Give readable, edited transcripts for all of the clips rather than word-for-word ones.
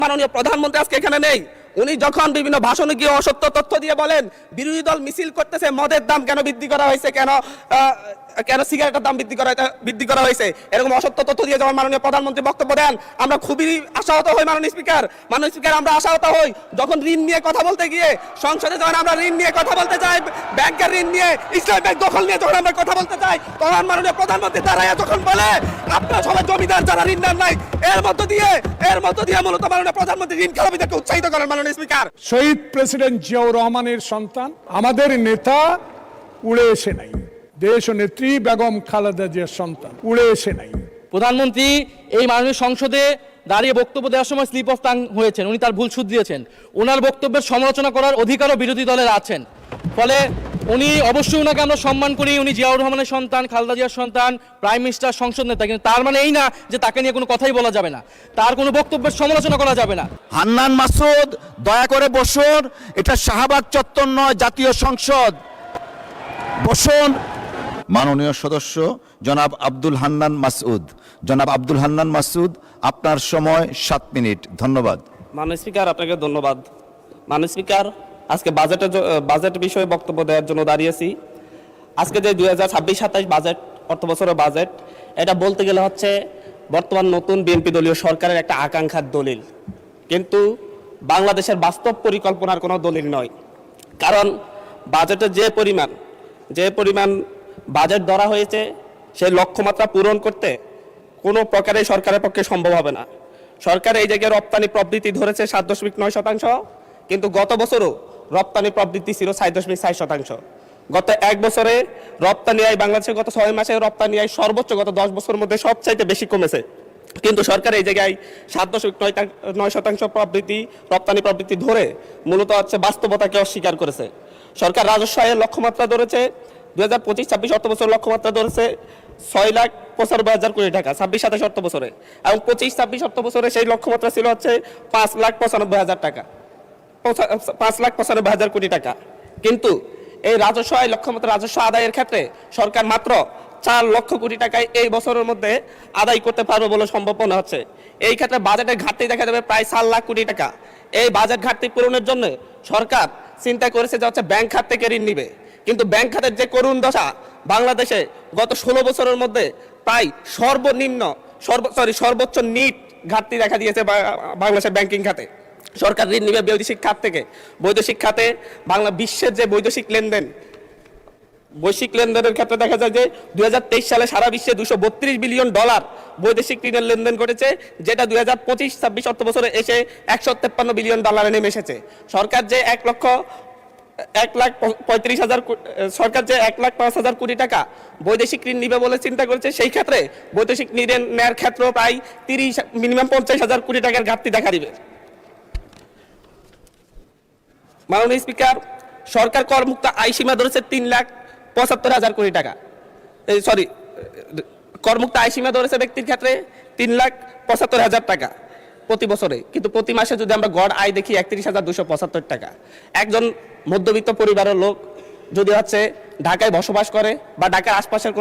মাননীয় প্রধানমন্ত্রী আজকে এখানে নেই। উনি যখন বিভিন্ন ভাষণে গিয়ে অসত্য তথ্য দিয়ে বলেন বিরোধী দল মিছিল করতেছে মদের দাম কেন বৃদ্ধি করা হয়েছে, কেন সিগারেটের দাম বৃদ্ধি করা হয়েছে, এরকম অসত্য তথ্য দিয়ে যখন মাননীয় প্রধানমন্ত্রী বক্তব্য দেন আমরা খুবই আশাহত হই। মাননীয় স্পিকার আমরা আশাহত হই যখন ঋণ নিয়ে কথা বলতে গিয়ে সংসদে যখন আমরা ঋণ নিয়ে কথা বলতে চাই, ব্যাংকের ঋণ নিয়ে, ইসলামী ব্যাংক দখল নিয়ে যখন আমরা কথা বলতে চাই, তখন মাননীয় প্রধানমন্ত্রী দাঁড়ায় যখন বলে আপনারা সবাই জমিদার যারা ঋণ নেন নাই, এর মধ্য দিয়ে মূলত মাননীয় প্রধানমন্ত্রী ঋণ খেলাপিদেরকে উৎসাহিত করেন। মাননীয় স্পিকার, শহীদ প্রেসিডেন্ট জিয়াউর রহমানের সন্তান আমাদের নেতা উড়ে এসে নাই, দেশ ও নেত্রী বেগম খালেদা জিয়ার সন্তান উড়ে এসে নাই। প্রধানমন্ত্রী এই মাননীয় সংসদে দাঁড়িয়ে বক্তব্য দেওয়ার সময় স্লিপ অফ টাং হয়েছেন, উনি তার ভুল শুধরিয়েছেন। ওনার বক্তব্যের সমালোচনা করার অধিকারও বিরোধী দলের আছেন, ফলে উনি অবশ্যই ওনাকে আমরা সম্মান করি। উনি জিয়াউর রহমানের সন্তান, খালেদা জিয়ার সন্তান, প্রাইম মিনিস্টার, সংসদ নেতা, কিন্তু তার মানে এই না যে তাকে নিয়ে কোনো কথাই বলা যাবে না, তার কোনো বক্তব্যের সমালোচনা করা যাবে না। হান্নান মাসুদ, দয়া করে বসুন। এটা শাহবাগ চত্বর নয়, জাতীয় সংসদ। বসুন। মাননীয় সদস্য জনাব আব্দুল হান্নান মাসুদ, আপনার সময় 7 মিনিট। ধন্যবাদ। মাননীয় স্পিকার, আপনাকে ধন্যবাদ। মাননীয় স্পিকার, আজকে বাজেট বিষয়ে বক্তব্য দেওয়ার জন্য দাঁড়িয়েছি। আজকে যে 2026-27 বাজেট, অর্থ বছরের বাজেট, এটা বলতে গেলে হচ্ছে বর্তমান নতুন বিএনপি দলীয় সরকারের একটা আকাঙ্ক্ষার দলিল, কিন্তু বাংলাদেশের বাস্তব পরিকল্পনার কোনো দলিল নয়। কারণ বাজেটের যে পরিমাণ বাজেট ধরা হয়েছে সেই লক্ষ্যমাত্রা পূরণ করতে কোনো প্রকারে সরকারের পক্ষে সম্ভব হবে না। সরকার এই জায়গায় রপ্তানি প্রবৃদ্ধি ধরেছে 7.9%, কিন্তু গত বছরও রপ্তানি প্রবৃদ্ধি ছিল 6.4%। গত এক বছরে রপ্তানি আয় বাংলাদেশের গত 6 মাসে রপ্তানি আয় সর্বোচ্চ গত 10 বছরের মধ্যে সবচাইতে বেশি কমেছে, কিন্তু সরকার এই জায়গায় 7.9% প্রবৃদ্ধি, রপ্তানি প্রবৃদ্ধি ধরে মূলত হচ্ছে বাস্তবতাকে অস্বীকার করেছে। সরকার রাজস্ব আয়ের লক্ষ্যমাত্রা ধরেছে 2025-26 অর্থ বছর লক্ষ্যমাত্রা ধরেছে 6,95,000 কোটি টাকা 26-27 অর্থ বছরে, এবং 25-26 অর্থ বছরে সেই লক্ষ্যমাত্রা ছিল হচ্ছে 5,95,000 টাকা, 5,95,000 কোটি টাকা। কিন্তু এই রাজস্ব আয় লক্ষ্যমাত্রা, রাজস্ব আদায়ের ক্ষেত্রে সরকার মাত্র 4 লক্ষ কোটি টাকায় এই বছরের মধ্যে আদায় করতে পারবে বলে সম্ভব মনে হচ্ছে। এই ক্ষেত্রে বাজেটের ঘাটতি দেখা যাবে প্রায় 4 লাখ কোটি টাকা। এই বাজেট ঘাটতি পূরণের জন্য সরকার চিন্তা করেছে যে হচ্ছে ব্যাংক খাত থেকে ঋণ নিবে, কিন্তু ব্যাংক খাতের যে করুণ দশা, বাংলাদেশে গত 16 বছরের মধ্যে প্রায় সর্বোচ্চ নিট ঘাটতি দেখা দিয়েছে বাংলাদেশের ব্যাংকিং খাতে। সরকার ঋণ নিবে বৈদেশিক খাত থেকে। বৈদেশিক খাতে বিশ্বের যে বৈদেশিক লেনদেনের ক্ষেত্রে দেখা যায় যে 2023 সালে সারা বিশ্বে $232 বিলিয়ন বৈদেশিক ঋণের লেনদেন ঘটেছে, যেটা 2025-26 অর্থ বছরে এসে $153 বিলিয়ন নেমে এসেছে। সরকার যে 1,35,000 কোটি টাকা বৈদেশিক ঋণ নিবে বলে চিন্তা করেছে, সেই ক্ষেত্রে বৈদেশিক ঋণ নেওয়ার ক্ষেত্রে প্রায় মিনিমাম 50,000 কোটি টাকার ঘাটতি দেখা দিবে। মাননীয় স্পিকার, সরকার করমুক্ত আয় সীমা ধরেছে 3,75,000 কোটি টাকা। করমুক্ত আয় সীমা ধরেছে ব্যক্তির ক্ষেত্রে 3,75,000 টাকা প্রতি বছরে, কিন্তু প্রতি মাসে যদি আমরা গড় আয় দেখি 31,275 টাকা। একজন মধ্যবিত্ত পরিবারের লোক যদি হচ্ছে ঢাকায় বসবাস করে বা ঢাকার আশপাশের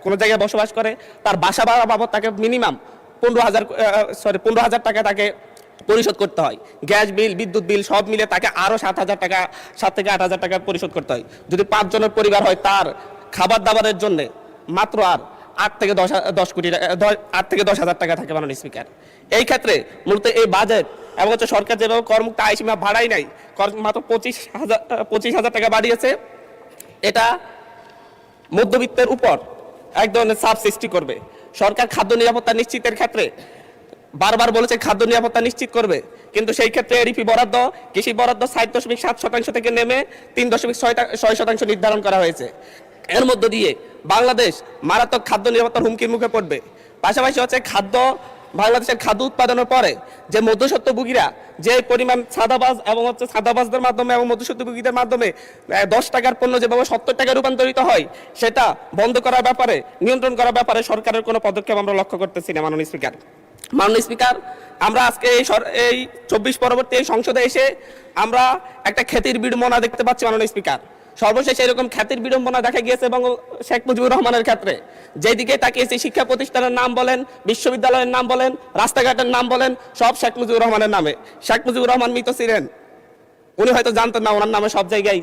কোনো জায়গায় বসবাস করে, তার বাসা ভাড়া বাবদ তাকে মিনিমাম 15,000 টাকা তাকে পরিশোধ করতে হয়। গ্যাস বিল, বিদ্যুৎ বিল সব মিলে তাকে আরো 7,000 টাকা, 7 থেকে 8,000 টাকা পরিশোধ করতে হয়। যদি 5 জনের পরিবার হয়, তার খাবার দাবারের জন্য মাত্র আর 8 থেকে 10,000 টাকা থাকে। মাননীয় স্পিকার, এই ক্ষেত্রে মূলত এই বাজেট এবং হচ্ছে সরকার যেভাবে করমুক্ত আয় সীমা বাড়াই নাই, মাত্র 25,000 টাকা বাড়িয়েছে, এটা মধ্যবিত্তের উপর এক ধরনের চাপ সৃষ্টি করবে। সরকার খাদ্য নিরাপত্তা নিশ্চিতের ক্ষেত্রে বারবার বলেছে খাদ্য নিরাপত্তা নিশ্চিত করবে, কিন্তু সেই ক্ষেত্রে এডিপি বরাদ্দ, কৃষি বরাদ্দ 7.7% থেকে নেমে 3.6% নির্ধারণ করা হয়েছে। এর মধ্য দিয়ে বাংলাদেশ মারাত্মক খাদ্য নিরাপত্তার হুমকির মুখে পড়বে। পাশাপাশি হচ্ছে বাংলাদেশের খাদ্য উৎপাদনের পরে যে মধ্যস্বত্বভোগীরা যে পরিমাণ সাদাবাজদের মাধ্যমে এবং মধ্যস্বত্বভোগীদের মাধ্যমে 10 টাকার পণ্য যেভাবে 70 টাকায় রূপান্তরিত হয়, সেটা বন্ধ করার ব্যাপারে, নিয়ন্ত্রণ করার ব্যাপারে সরকারের কোনো পদক্ষেপ আমরা লক্ষ্য করতেছি না। মাননীয় স্পিকার, আমরা আজকে এই 24 পরবর্তী এই সংসদে এসে আমরা একটা খ্যাতির বিড়ম্বনা দেখতে পাচ্ছি। মাননীয় স্পিকার, সর্বশেষ এরকম খ্যাতির বিড়ম্বনা দেখা গিয়েছে এবং শেখ মুজিবুর রহমানের ক্ষেত্রে যেদিকে তাকিয়েছি শিক্ষা প্রতিষ্ঠানের নাম বলেন, বিশ্ববিদ্যালয়ের নাম বলেন, রাস্তাঘাটের নাম বলেন, সব শেখ মুজিবুর রহমানের নামে। শেখ মুজিবুর রহমান মৃত ছিলেন, উনি হয়তো জানতেন না ওনার নামে সব জায়গায়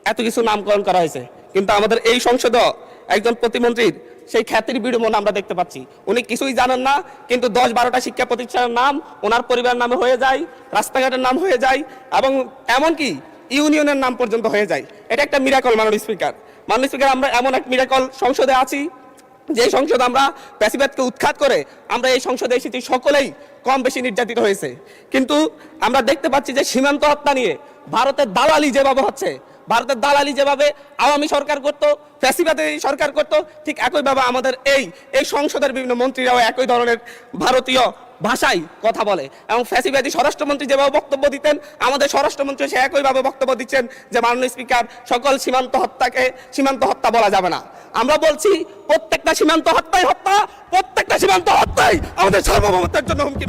এত কিছু নামকরণ করা হয়েছে, কিন্তু আমাদের এই সংসদে একজন প্রতিমন্ত্রীর সেই খ্যাতির বিড়ম্বনা আমরা দেখতে পাচ্ছি। উনি কিছুই জানেন না, কিন্তু 10-12টা শিক্ষা প্রতিষ্ঠানের নাম ওনার পরিবারের নামে হয়ে যায়, রাস্তাঘাটের নাম হয়ে যায় এবং এমনকি ইউনিয়নের নাম পর্যন্ত হয়ে যায়। এটা একটা মিরাকল মাননীয় স্পিকার। মাননীয় স্পিকার, আমরা এমন এক মিরাকল সংসদে আছি যে সংসদ আমরা প্যাসিবাদকে উৎখাত করে আমরা এই সংসদে এসেছি, সকলেই কম বেশি নির্যাতিত হয়েছে। কিন্তু আমরা দেখতে পাচ্ছি যে সীমান্ত হত্যা নিয়ে ভারতের দালালি যেভাবে হচ্ছে, ভারতের দালালি যেভাবে আওয়ামী সরকার করতো, ফ্যাসিবাদী সরকার করতো, ঠিক একইভাবে আমাদের এই সংসদের বিভিন্ন মন্ত্রীরাও একই ধরনের ভারতীয় ভাষায় কথা বলে এবং ফ্যাসিবাদী স্বরাষ্ট্রমন্ত্রী যেভাবে বক্তব্য দিতেন, আমাদের স্বরাষ্ট্রমন্ত্রী সে একইভাবে বক্তব্য দিচ্ছেন যে মাননীয় স্পিকার, সকল সীমান্ত হত্যা বলা যাবে না। আমরা বলছি প্রত্যেকটা সীমান্ত হত্যাই হত্যা, প্রত্যেকটা সীমান্ত হত্যাই আমাদের সার্বভৌমত্বের জন্য হুমকি।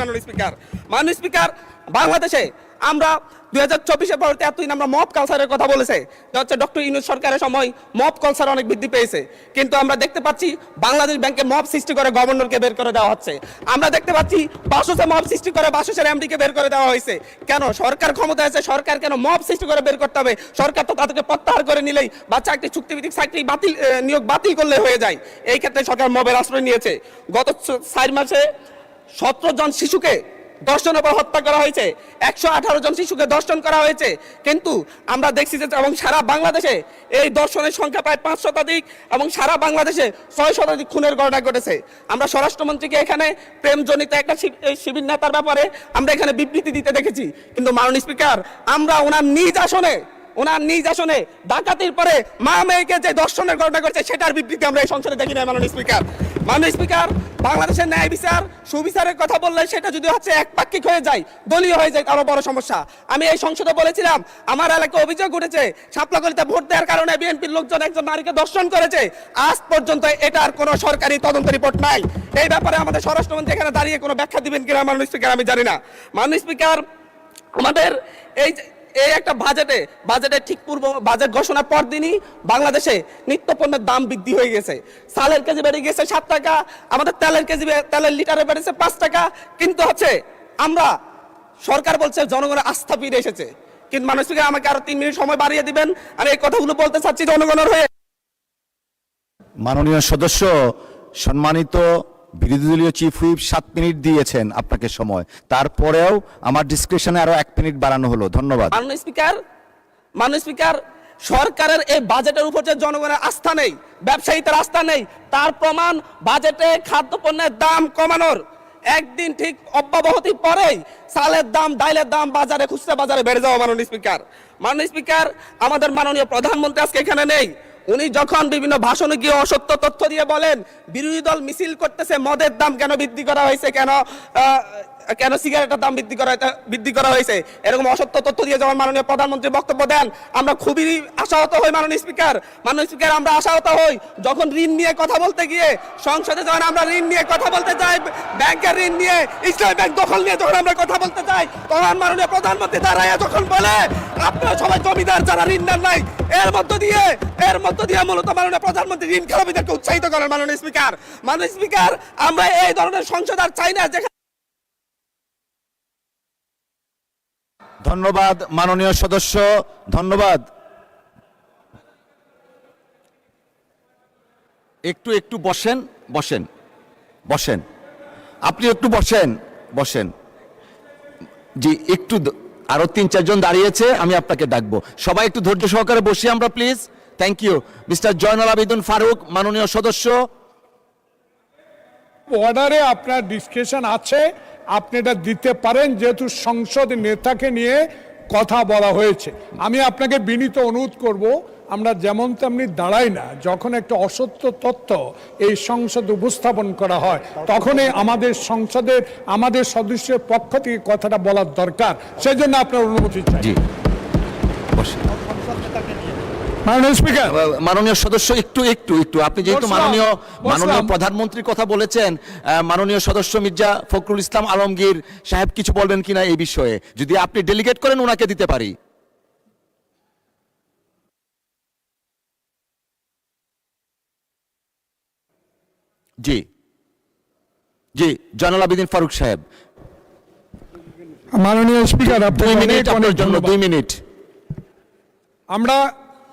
মাননীয় স্পিকার, বাংলাদেশে আমরা 2024-এর পরবর্তী এতদিন আমরা মব কালচারের কথা বলেছে, হচ্ছে ডক্টর ইউনূস সরকারের সময় মব কালচার অনেক বৃদ্ধি পেয়েছে, কিন্তু আমরা দেখতে পাচ্ছি বাংলাদেশ ব্যাংকে মব সৃষ্টি করে গভর্নরকে বের করে দেওয়া হচ্ছে। আমরা দেখতে পাচ্ছি বাসুসে মব সৃষ্টি করে বাসুসের এমডিকে বের করে দেওয়া হয়েছে। কেন? সরকার ক্ষমতা আছে, সরকার কেন মব সৃষ্টি করে বের করতে হবে? সরকার তো তাদেরকে প্রত্যাহার করে নিলেই বা চাকরি চুক্তিভিত্তিক চাকরি নিয়োগ বাতিল করলে হয়ে যায়। এই ক্ষেত্রে সরকার মবের আশ্রয় নিয়েছে। গত 4 মাসে 17 জন শিশুকে দর্শনের পর হত্যা করা হয়েছে, 118 জন শিশুকে দর্শন করা হয়েছে। কিন্তু আমরা দেখছি যে এবং সারা বাংলাদেশে এই দর্শনের সংখ্যা প্রায় 5 শতাধিক এবং সারা বাংলাদেশে 6 শতাধিক খুনের ঘটনা ঘটেছে। আমরা স্বরাষ্ট্রমন্ত্রীকে এখানে প্রেমজনিত একটা শিবির নেতার ব্যাপারে আমরা এখানে বিবৃতি দিতে দেখেছি, কিন্তু মাননীয় স্পিকার, আমরা ওনার নিজ আসনে ডাকাতির পরে মা মেয়েকে যে দর্শনের ঘটনা ঘটছে সেটার বিবৃতি আমরা এই সংসদে দেখি না। মাননীয় স্পিকার, বাংলাদেশের ন্যায় বিচার সুবিচারের কথা বললে সেটা যদি হচ্ছে একপাক্ষিক হয়ে যায়, দলীয় হয়ে যায়, আরো বড় সমস্যা। আমি এই সংসদে বলেছিলাম আমার এলাকায় অভিযোগ উঠেছে শাপলাকলিতে ভোট দেওয়ার কারণে বিএনপির লোকজন একজন নারীকে দর্শন করেছে। আজ পর্যন্ত এটার কোনো সরকারি তদন্ত রিপোর্ট নাই। এই ব্যাপারে আমাদের স্বরাষ্ট্রমন্ত্রী এখানে দাঁড়িয়ে কোনো ব্যাখ্যা দিবেন কিনা মাননীয় স্পিকার আমি জানি না। মাননীয় স্পিকার, আমাদের এই একটা বাজেটে ঠিক পূর্ব বাজেট ঘোষণার পর দিনই বাংলাদেশে নিত্য পণ্যের দাম বৃদ্ধি হয়ে গেছে। চালের কেজি বেড়ে গেছে 7 টাকা, আমাদের তেলের লিটারে বেড়েছে 5 টাকা। কিন্তু হচ্ছে আমরা সরকার বলছে জনগণের আস্থা ফিরে এসেছে, কিন্তু মাননীয় স্পিকার আমাকে আরো 3 মিনিট সময় বাড়িয়ে দিবেন। আমি এই কথাগুলো বলতে চাচ্ছি জনগণের হয়ে। মাননীয় সদস্য, সম্মানিত বিরোধী দলীয় চিফ হুইপ 7 মিনিট দিয়েছেন আপনাকে সময়, তারপরেও আমার ডিসক্রিপশনে আরো 1 মিনিট বাড়ানো হলো। ধন্যবাদ। মাননীয় স্পিকার, সরকারের এই বাজেটের উপর যে জনগণের আস্থা নেই, ব্যবসায়ীদের আস্থা নেই, তার প্রমাণ বাজেটে খাদ্যপণ্যের দাম কমানোর একদিন ঠিক অব্যাহতির পরেই চালের দাম, ডাইলের দাম বাজারে, খুচরা বাজারে বেড়ে যাওয়া। মাননীয় স্পিকার, আমাদের মাননীয় প্রধানমন্ত্রী আজকে এখানে নেই। উনি যখন বিভিন্ন ভাষণে গিয়ে অসত্য তথ্য দিয়ে বলেন বিরোধী দল মিছিল করতেছে মদের দাম কেন বৃদ্ধি করা হয়েছে, কেন সিগারেটের দাম বৃদ্ধি করা হয়েছে, এরকম অসত্য তথ্য দিয়ে যখন মাননীয় প্রধানমন্ত্রী বক্তব্য দেন আমরা খুবই আশাহত হই। মাননীয় স্পিকার, আমরা আশাহত হই যখন ঋণ নিয়ে কথা বলতে গিয়ে সংসদে যখন আমরা ঋণ নিয়ে কথা বলতে চাই, ব্যাংকের ঋণ নিয়ে, ইসলামী ব্যাংক দখল নিয়ে যখন আমরা কথা বলতে চাই, তখন মাননীয় প্রধানমন্ত্রী দাঁড়ায় যখন বলে আপনারা সবাই জমিদার যারা ঋণ নেন নাই, এর মধ্য দিয়ে মূলত মাননীয় প্রধানমন্ত্রী ঋণ খেলাপিদেরকে উৎসাহিত করেন। মাননীয় স্পিকার, আমরা এই ধরনের সংসদ আর চাই না। ধন্যবাদ মাননীয় সদস্য, ধন্যবাদ। একটু বসেন আপনি একটু বসেন জি, একটু আরো 3-4 জন দাঁড়িয়েছে, আমি আপনাকে ডাকবো। সবাই একটু ধৈর্য সহকারে বসি আমরা, please. Thank you. Mister Zainul Abedin Faruk, মাননীয় সদস্য। অর্ডারে আপনার ডিসকাশন আছে, আপনি এটা দিতে পারেন, যেহেতু সংসদ নেতাকে নিয়ে কথা বলা হয়েছে। আমি আপনাকে বিনীত অনুরোধ করব, আমরা যেমন তেমনি দাঁড়াই না, যখন একটা অসত্য তথ্য এই সংসদে উপস্থাপন করা হয় তখনই আমাদের সদস্যের পক্ষ থেকে কথাটা বলার দরকার। সেই জন্য আপনার অনুমতি চাই। মাননীয় স্পিকার, মাননীয় সদস্য, একটু আপনি যেহেতু মাননীয় প্রধানমন্ত্রীর কথা বলেছেন, মাননীয় সদস্য মির্জা ফখরুল ইসলাম আলমগীর সাহেব কিছু বলবেন কিনা এই বিষয়ে, যদি আপনি ডেলিগেট করেন ওনাকে দিতে পারি। জি জি, জয়নুল আবেদিন ফারুক সাহেব, মাননীয় স্পিকার, 2 মিনিট আপনার জন্য, 2 মিনিট। আমরা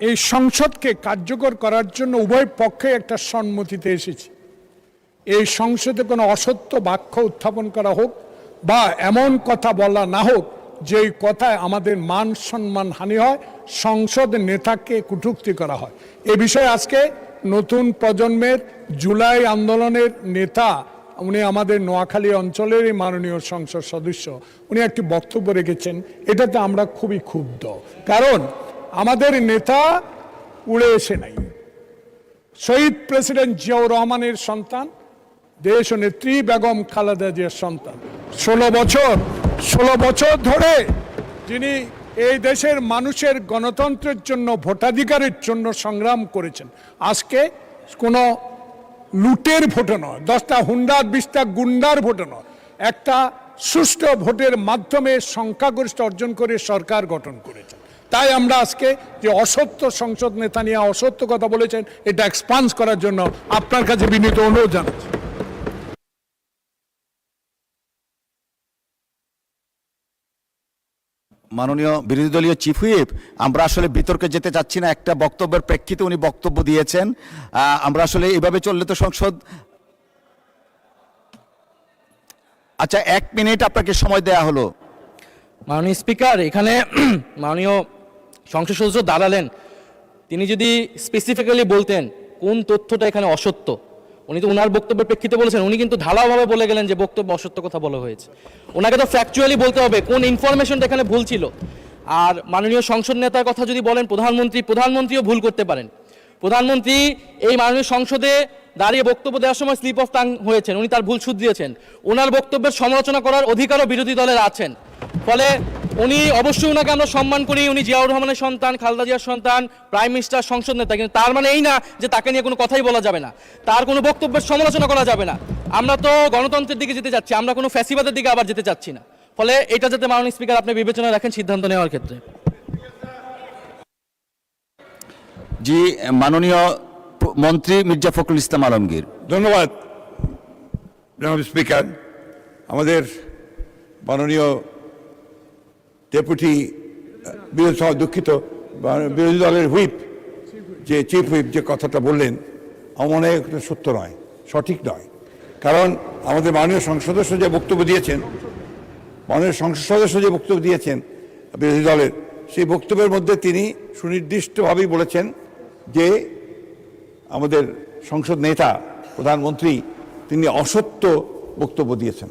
এই সংসদকে কার্যকর করার জন্য উভয় পক্ষে একটা সম্মতিতে এসেছি। এই সংসদে কোনো অসত্য বাক্য উত্থাপন করা হোক বা এমন কথা বলা না হোক যেই কথায় আমাদের মান সম্মান হানি হয়, সংসদ নেতাকে কটূক্তি করা হয়। এ বিষয়ে আজকে নতুন প্রজন্মের জুলাই আন্দোলনের নেতা, উনি আমাদের নোয়াখালী অঞ্চলেরই মাননীয় সংসদ সদস্য, উনি একটি বক্তব্য রেখেছেন। এটাতে আমরা খুবই ক্ষুব্ধ, কারণ আমাদের নেতা উড়ে এসে নাই। শহীদ প্রেসিডেন্ট জিয়াউর রহমানের সন্তান, দেশ নেত্রী বেগম খালেদা জিয়ার সন্তান। 16 বছর ধরে যিনি এই দেশের মানুষের গণতন্ত্রের জন্য, ভোটাধিকারের জন্য সংগ্রাম করেছেন। আজকে কোনো লুটের ভোটে নয়, 10টা হুন্ডার 20টা গুন্ডার ভোটে নয়, একটা সুষ্ঠু ভোটের মাধ্যমে সংখ্যাগরিষ্ঠ অর্জন করে সরকার গঠন করেছেন। তাই আমরা আজকে যে অসত্য সংসদ নেতা নিয়ে অসত্য কথা বলেছেন, এটা এক্সপান্স করার জন্য আপনার কাছে বিনীত অনুরোধ জানাচ্ছি। মাননীয় বিরোধী দলীয় চিফ হুইপ, আমরা আসলে বিতর্কে যেতে চাচ্ছি না, একটা বক্তব্যের প্রেক্ষিতে উনি বক্তব্য দিয়েছেন। আমরা আসলে এভাবে চললে তো সংসদ, আচ্ছা 1 মিনিট আপনাকে সময় দেয়া হলো। মাননীয় স্পিকার, এখানে মাননীয় সংসদ সদস্য দাঁড়ালেন, তিনি যদি স্পেসিফিক্যালি বলতেন কোন তথ্যটা এখানে অসত্য। উনি তো ওনার বক্তব্যের প্রেক্ষিতে বলেছেন, উনি কিন্তু ঢালাওভাবে বলে গেলেন যে বক্তব্য অসত্য কথা বলা হয়েছে। ওনাকে তো ফ্যাকচুয়ালি বলতে হবে কোন ইনফরমেশনটা এখানে ভুল ছিল। আর মাননীয় সংসদ নেতার কথা যদি বলেন প্রধানমন্ত্রীও ভুল করতে পারেন। প্রধানমন্ত্রী এই মাননীয় সংসদে দাঁড়িয়ে বক্তব্য দেওয়ার সময় স্লিপ অফ টাং হয়েছেন, উনি তার ভুল শুধরিয়েছেন। ওনার বক্তব্যের সমালোচনা করার অধিকারও বিরোধী দলের আছেন। ফলে উনি অবশ্যই ওনাকে আমরা সম্মান করি, উনি জিয়াউর রহমানের সন্তান, খালেদা জিয়ার সন্তান, প্রাইম মিনিস্টার, সংসদ নেতা, কিন্তু তার মানে এই না যে তাকে নিয়ে কোনো কথাই বলা যাবে না, তার কোনো বক্তব্যের সমালোচনা করা যাবে না। আমরা তো গণতন্ত্রের দিকে যেতে চাচ্ছি, আমরা কোনো ফ্যাসিবাদের দিকে আবার যেতে চাচ্ছি না। ফলে এটা যাতে মাননীয় স্পিকার আপনি বিবেচনায় রাখেন সিদ্ধান্ত নেওয়ার ক্ষেত্রে। জি, মাননীয় মন্ত্রী মির্জা ফখরুল ইসলাম আলমগীর। ধন্যবাদ জনাব স্পিকার। আমাদের মাননীয় ডেপুটি বিরোধী দলের হুইপ, যে চিফ হুইপ যে কথাটা বললেন, আমার মনে হয় এটা সত্য নয়, সঠিক নয়। কারণ আমাদের মাননীয় সংসদ সদস্য যে বক্তব্য দিয়েছেন, বিরোধী দলের, সেই বক্তব্যের মধ্যে তিনি সুনির্দিষ্টভাবেই বলেছেন যে আমাদের সংসদ নেতা, প্রধানমন্ত্রী, তিনি অসত্য বক্তব্য দিয়েছেন।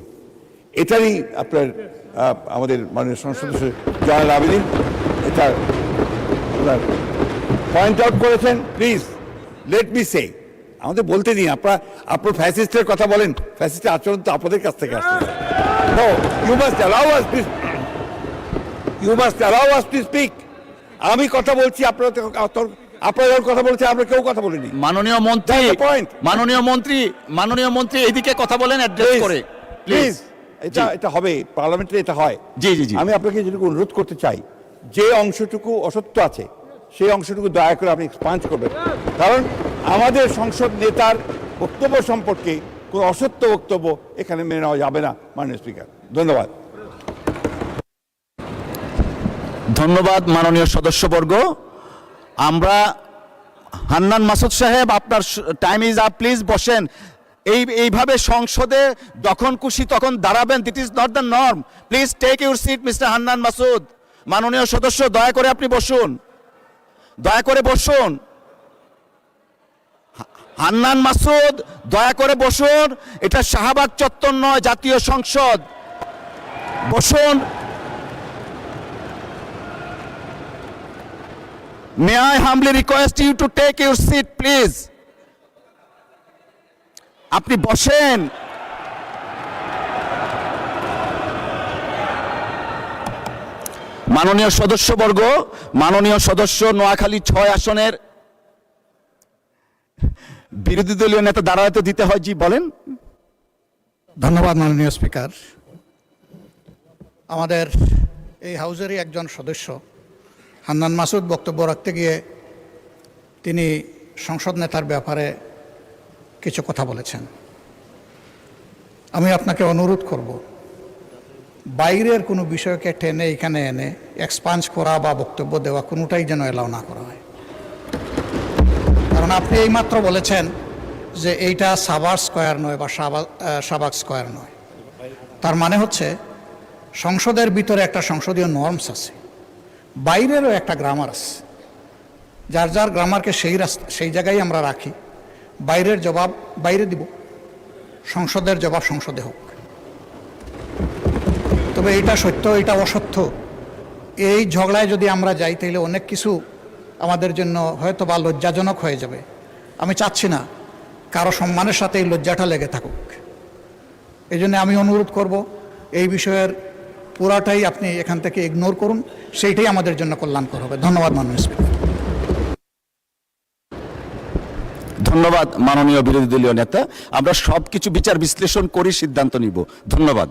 এটারই আপনার আমাদের মাননীয় সংসদ সদস্য জয়নুল আবেদিন এটা পয়েন্ট আউট করেছেন। প্লিজ লেট মি সে, আমাদের বলতে দিন। আপনার ফ্যাসিস্টের কথা বলেন, ফ্যাসিস্টের আচরণ তো আপনাদের কাছ থেকে আসছে। No, you must allow us to speak. আমি কথা বলছি, আপনারা কথা বলছে, আমরা কেউ কথা বলিনি। মাননীয় মন্ত্রী এইদিকে কথা বলেন, অ্যাড্রেস করে প্লিজ। এটা হবে পার্লামেন্টে, এটা হয়। জি জি জি, আমি আপনাকে যেটুকু অনুরোধ করতে চাই, যে অংশটুকু অসত্য আছে সেই অংশটুকু দয়া করে আপনি এক্সপান্ড করবেন। কারণ আমাদের সংসদ নেতার বক্তব্য সম্পর্কে কোনো অসত্য বক্তব্য এখানে মেনে নেওয়া যাবে না। মাননীয় স্পিকার, ধন্যবাদ। ধন্যবাদ মাননীয় সদস্যবর্গ। আমরা হান্নান মাসুদ সাহেব, আপনার টাইম ইজ আপ, প্লিজ বসেন। এইভাবে সংসদে যখন খুশি তখন দাঁড়াবেন, this is not the norm. Please take your seat mister Hannan Masud. মাননীয় সদস্য, দয়া করে আপনি বসুন, দয়া করে বসুন। হান্নান মাসুদ, দয়া করে বসুন। এটা শাহবাগ চত্বর নয়, জাতীয় সংসদ। বসুন। May I humbly request you to take your seat, please? আপনি বসেন। মাননীয় সদস্যবর্গ, মাননীয় সদস্য নোয়াখালী 6 আসনের বিরোধী দলীয় নেতা দাঁড়াতে দিতে হয়। জি বলেন। ধন্যবাদ মাননীয় স্পিকার। আমাদের এই হাউজেরই একজন সদস্য হান্নান মাসুদ বক্তব্য রাখতে গিয়ে তিনি সংসদ নেতার ব্যাপারে কিছু কথা বলেছেন। আমি আপনাকে অনুরোধ করব বাইরের কোনো বিষয়কে টেনে এখানে এনে এক্সপাঞ্জ করা বা বক্তব্য দেওয়া কোনোটাই যেন এলাও না করা হয়। কারণ আপনি এইমাত্র বলেছেন যে এইটা সাভার স্কয়ার নয় বা শাহবাগ স্কয়ার নয়। তার মানে হচ্ছে সংসদের ভিতরে একটা সংসদীয় নর্মস আছে, বাইরেরও একটা গ্রামার আছে। যার যার গ্রামারকে সেই জায়গায় আমরা রাখি। বাইরের জবাব বাইরে দিব, সংসদের জবাব সংসদে হোক। তবে এইটা সত্য, এটা অসত্য, এই ঝগড়ায় যদি আমরা যাই তাহলে অনেক কিছু আমাদের জন্য হয়তো বা লজ্জাজনক হয়ে যাবে। আমি চাচ্ছি না কারো সম্মানের সাথে এই লজ্জাটা লেগে থাকুক। এই জন্য আমি অনুরোধ করব এই বিষয়ের পুরাটাই আপনি এখান থেকে ইগনোর করুন, সেইটাই আমাদের জন্য কল্যাণকর হবে। ধন্যবাদ মাননীয় স্পিকার। ধন্যবাদ মাননীয় বিরোধী দলীয় নেতা। আমরা সবকিছু বিচার বিশ্লেষণ করে সিদ্ধান্ত নিব। ধন্যবাদ।